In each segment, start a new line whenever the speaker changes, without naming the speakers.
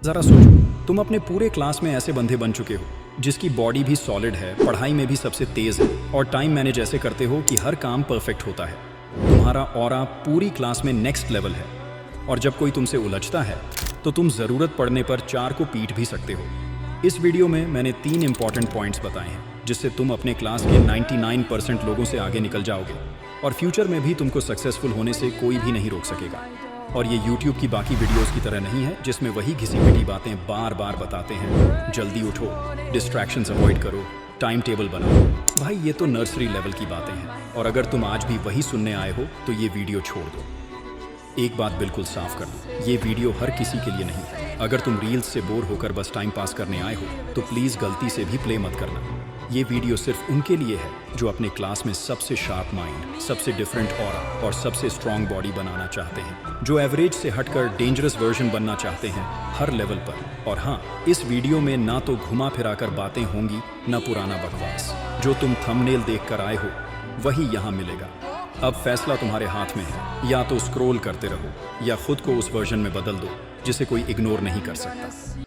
ज़रा सोचो, तुम अपने पूरे क्लास में ऐसे बंदे बन चुके हो जिसकी बॉडी भी सॉलिड है, पढ़ाई में भी सबसे तेज़ है और टाइम मैनेज ऐसे करते हो कि हर काम परफेक्ट होता है। तुम्हारा ऑरा पूरी क्लास में नेक्स्ट लेवल है और जब कोई तुमसे उलझता है तो तुम ज़रूरत पड़ने पर 4 को पीट भी सकते हो। इस वीडियो में मैंने 3 इंपॉर्टेंट पॉइंट्स बताए हैं जिससे तुम अपने क्लास के 99% लोगों से आगे निकल जाओगे और फ्यूचर में भी तुमको सक्सेसफुल होने से कोई भी नहीं रोक सकेगा। और ये YouTube की बाकी वीडियोस की तरह नहीं है जिसमें वही घिसी-पिटी बातें बार बार बताते हैं। जल्दी उठो, डिस्ट्रैक्शंस अवॉइड करो, टाइम टेबल बनाओ। भाई ये तो नर्सरी लेवल की बातें हैं और अगर तुम आज भी वही सुनने आए हो तो ये वीडियो छोड़ दो। एक बात बिल्कुल साफ कर दो, ये वीडियो हर किसी के लिए नहीं है। अगर तुम रील्स से बोर होकर बस टाइम पास करने आए हो तो प्लीज़ गलती से भी प्ले मत करना। ये वीडियो सिर्फ उनके लिए है जो अपने क्लास में सबसे शार्प माइंड, सबसे डिफरेंट ऑरा और सबसे स्ट्रॉन्ग बॉडी बनाना चाहते हैं, जो एवरेज से हटकर डेंजरस वर्जन बनना चाहते हैं हर लेवल पर। और हाँ, इस वीडियो में ना तो घुमा फिरा कर बातें होंगी ना पुराना बकवास। जो तुम थंबनेल देखकर आए हो वही यहाँ मिलेगा। अब फैसला तुम्हारे हाथ में है, या तो स्क्रॉल करते रहो या खुद को उस वर्जन में बदल दो जिसे कोई इग्नोर नहीं कर सकता।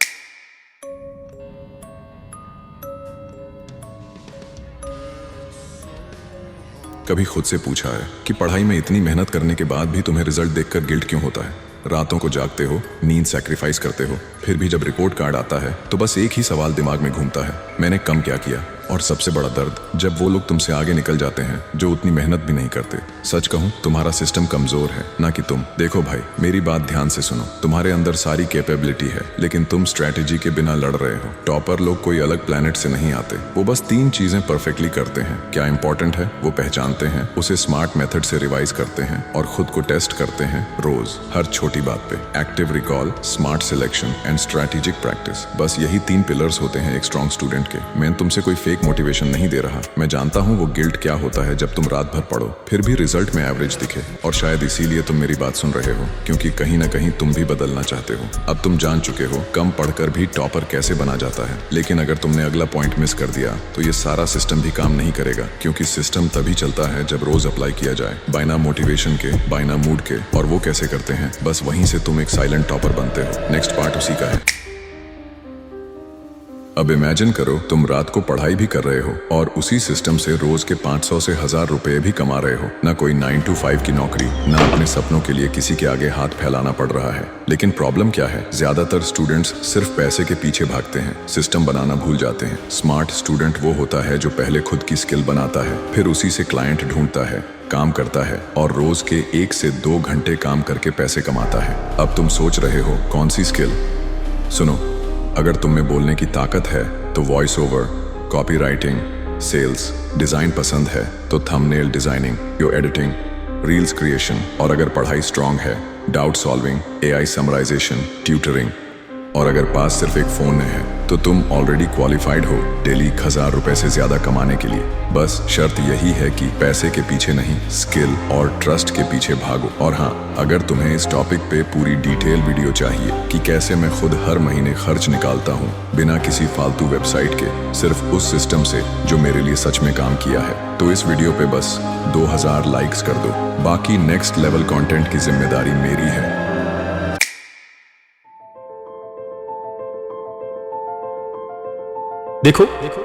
कभी खुद से पूछा है कि पढ़ाई में इतनी मेहनत करने के बाद भी तुम्हें रिजल्ट देखकर गिल्ट क्यों होता है? रातों को जागते हो, नींद सैक्रिफाइस करते हो, फिर भी जब रिपोर्ट कार्ड आता है तो बस एक ही सवाल दिमाग में घूमता है, मैंने कम क्या किया? और सबसे बड़ा दर्द, जब वो लोग तुमसे आगे निकल जाते हैं जो उतनी मेहनत भी नहीं करते। सच कहूं, तुम्हारा सिस्टम कमजोर है, ना कि तुम। देखो भाई, मेरी बात ध्यान से सुनो। तुम्हारे अंदर सारी कैपेबिलिटी है, लेकिन तुम स्ट्रैटेजी के बिना लड़ रहे हो। टॉपर लोग कोई अलग प्लेनेट से नहीं आते, वो बस 3 चीजें परफेक्टली करते हैं। क्या इंपॉर्टेंट है वो पहचानते हैं, उसे स्मार्ट मेथड से रिवाइज करते हैं और खुद को टेस्ट करते हैं रोज, हर छोटी बात पे। Active recall, smart selection and strategic practice, बस यही 3 पिलर्स होते हैं एक स्ट्रॉन्ग स्टूडेंट के। मैं तुमसे कोई फेक मोटिवेशन नहीं दे रहा। मैं जानता हूँ वो गिल्ट क्या होता है जब तुम रात भर पढ़ो फिर भी रिजल्ट में एवरेज दिखे, और शायद इसीलिए तुम मेरी बात सुन रहे हो, क्योंकि कहीं ना कहीं तुम भी बदलना चाहते हो। अब तुम जान चुके हो कम पढ़कर भी टॉपर कैसे बना जाता है, लेकिन अगर तुमने अगला पॉइंट मिस कर दिया तो ये सारा सिस्टम भी काम नहीं करेगा, क्योंकि सिस्टम तभी चलता है जब रोज अप्लाई किया जाए, बाइना मोटिवेशन के, बाइना मूड के। और वो कैसे करते हैं, बस वहीं से तुम एक साइलेंट टॉपर बनते हो। नेक्स्ट पार्ट उसी का है। अब इमेजिन करो तुम रात को पढ़ाई भी कर रहे हो और उसी सिस्टम से रोज के 500 से 1000 रुपए भी कमा रहे हो। ना कोई 9 to 5 की नौकरी, ना अपने सपनों के लिए किसी के आगे हाथ फैलाना पड़ रहा है। लेकिन प्रॉब्लम क्या है, ज्यादातर स्टूडेंट्स सिर्फ पैसे के पीछे भागते हैं, सिस्टम बनाना भूल जाते हैं। स्मार्ट स्टूडेंट वो होता है जो पहले खुद की स्किल बनाता है, फिर उसी से क्लाइंट ढूंढता है, काम करता है और रोज के 1 से 2 घंटे काम करके पैसे कमाता है। अब तुम सोच रहे हो कौन सी स्किल? सुनो, अगर तुम में बोलने की ताकत है तो voice over, copywriting, sales, design पसंद है तो thumbnail designing, video editing, reels creation, और अगर पढ़ाई स्ट्रांग है, doubt solving, AI summarisation, tutoring, और अगर पास सिर्फ एक फोन है तो तुम ऑलरेडी क्वालिफाइड हो डेली 1000 रुपए से ज्यादा कमाने के लिए। बस शर्त यही है कि पैसे के पीछे नहीं, स्किल और ट्रस्ट के पीछे भागो। और हाँ, अगर तुम्हें इस टॉपिक पे पूरी डिटेल वीडियो चाहिए कि कैसे मैं खुद हर महीने खर्च निकालता हूँ बिना किसी फालतू वेबसाइट के, सिर्फ उस सिस्टम से जो मेरे लिए सच में काम किया है, तो इस वीडियो पे बस 2000 लाइक्स कर दो। बाकी नेक्स्ट लेवल कंटेंट की जिम्मेदारी मेरी है।
देखो,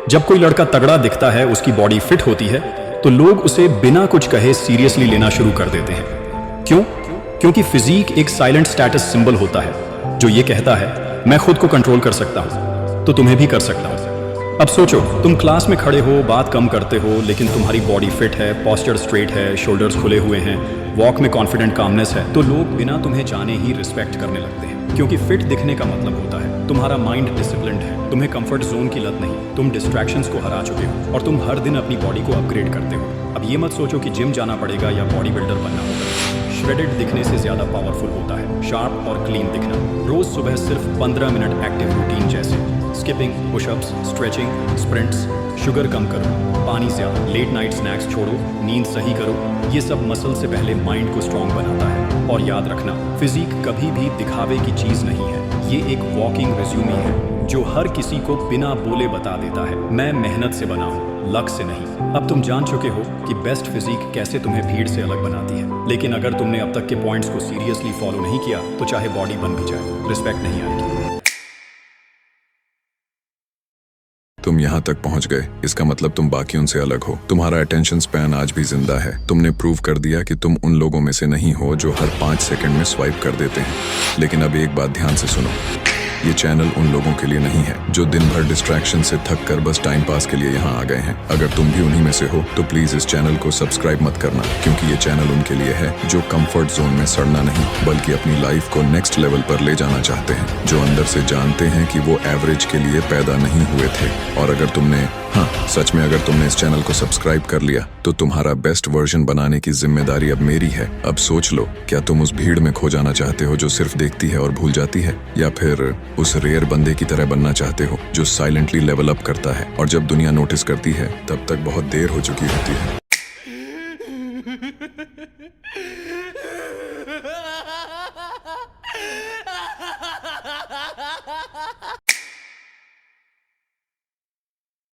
जब कोई लड़का तगड़ा दिखता है, उसकी बॉडी फिट होती है, तो लोग उसे बिना कुछ कहे सीरियसली लेना शुरू कर देते हैं। क्यों? क्योंकि फिजिक एक साइलेंट स्टेटस सिंबल होता है जो ये कहता है मैं खुद को कंट्रोल कर सकता हूं, तो तुम्हें भी कर सकता हूं। अब सोचो, तुम क्लास में खड़े हो, बात कम करते हो, लेकिन तुम्हारी बॉडी फिट है, पॉस्चर स्ट्रेट है, शोल्डर्स खुले हुए हैं, वॉक में कॉन्फिडेंट कामनेस है, तो लोग बिना तुम्हें जाने ही रिस्पेक्ट करने लगते हैं। क्योंकि फिट दिखने का मतलब होता है तुम्हारा माइंड डिसिप्लिन्ड है, तुम्हें कंफर्ट जोन की लत नहीं, तुम डिस्ट्रैक्शंस को हरा चुके हो और तुम हर दिन अपनी बॉडी को अपग्रेड करते हो। अब ये मत सोचो कि जिम जाना पड़ेगा या बॉडी बिल्डर बनना होगा। श्रेडेड दिखने से ज्यादा पावरफुल होता है शार्प और क्लीन दिखना। रोज सुबह सिर्फ 15 मिनट एक्टिव रूटीन जैसे skipping, pushups, stretching, sprints, sugar कम करो, पानी ज्यादा, लेट नाइट स्नैक्स छोड़ो, नींद सही करो, ये सब मसल से पहले माइंड को स्ट्रांग बनाता है। और याद रखना, फिजिक कभी भी दिखावे की चीज नहीं है, ये एक वॉकिंग रिज्यूमे है जो हर किसी को बिना बोले बता देता है मैं मेहनत से बना हूँ, लक से नहीं। अब तुम जान चुके हो कि बेस्ट फिजिक कैसे तुम्हें भीड़ से अलग बनाती है, लेकिन अगर तुमने अब तक के पॉइंट्स को सीरियसली फॉलो नहीं किया तो चाहे बॉडी बन भी जाए, रिस्पेक्ट नहीं आएगी।
तुम यहाँ तक पहुँच गए, इसका मतलब तुम बाकियों से अलग हो। तुम्हारा अटेंशन स्पैन आज भी जिंदा है। तुमने प्रूव कर दिया कि तुम उन लोगों में से नहीं हो जो हर 5 सेकंड में स्वाइप कर देते हैं। लेकिन अब एक बात ध्यान से सुनो, ये चैनल उन लोगों के लिए नहीं है जो दिन भर डिस्ट्रैक्शन से थक कर बस टाइम पास के लिए यहाँ आ गए हैं। अगर तुम भी उन्हीं में से हो तो प्लीज इस चैनल को सब्सक्राइब मत करना, क्योंकि ये चैनल उनके लिए है जो कंफर्ट जोन में सड़ना नहीं बल्कि अपनी लाइफ को नेक्स्ट लेवल पर ले जाना चाहते हैं, जो अंदर से जानते हैं कि वो एवरेज के लिए पैदा नहीं हुए थे। और अगर तुमने सच में अगर तुमने इस चैनल को सब्सक्राइब कर लिया तो तुम्हारा बेस्ट वर्जन बनाने की जिम्मेदारी अब मेरी है। अब सोच लो, क्या तुम उस भीड़ में खो जाना चाहते हो जो सिर्फ देखती है और भूल जाती है, या फिर उस रेयर बंदे की तरह बनना चाहते हो जो साइलेंटली लेवल अप करता है और जब दुनिया नोटिस करती है तब तक बहुत देर हो चुकी होती है।